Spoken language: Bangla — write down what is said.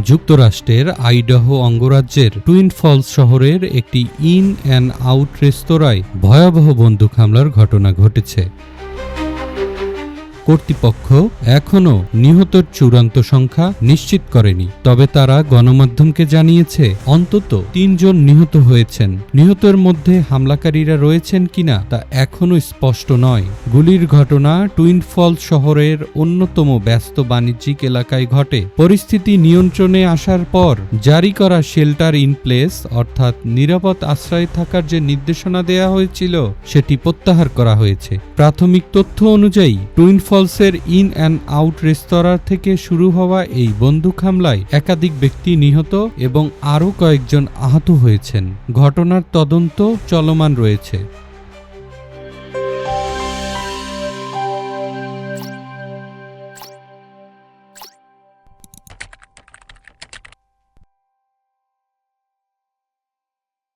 যুক্তরাষ্ট্রের আইডাহো অঙ্গরাজ্যের টুইন ফলস শহরের একটি ইন অ্যান্ড আউট রেস্তোরাঁয় ভয়াবহ বন্দুক হামলার ঘটনা ঘটেছে। কর্তৃপক্ষ এখনও নিহতের চূড়ান্ত সংখ্যা নিশ্চিত করেনি, তবে তারা গণমাধ্যমকে জানিয়েছে অন্তত ৩ জন নিহত হয়েছেন। নিহতের মধ্যে হামলাকারীরা রয়েছেন কিনা তা এখনও স্পষ্ট নয়। গুলির ঘটনা টুইন ফলস শহরের অন্যতম ব্যস্ত বাণিজ্যিক এলাকায় ঘটে। পরিস্থিতি নিয়ন্ত্রণে আসার পর জারি করা শেল্টার ইন প্লেস অর্থাৎ নিরাপদ আশ্রয়ে থাকার যে নির্দেশনা দেয়া হয়েছিল সেটি প্রত্যাহার করা হয়েছে। প্রাথমিক তথ্য অনুযায়ী টুইন ফলসের ইন অ্যান্ড আউট রেস্তোরাঁ থেকে শুরু হওয়া এই বন্দুক হামলায় একাধিক ব্যক্তি নিহত এবং আরও কয়েকজন আহত হয়েছেন। ঘটনার তদন্ত চলমান রয়েছে।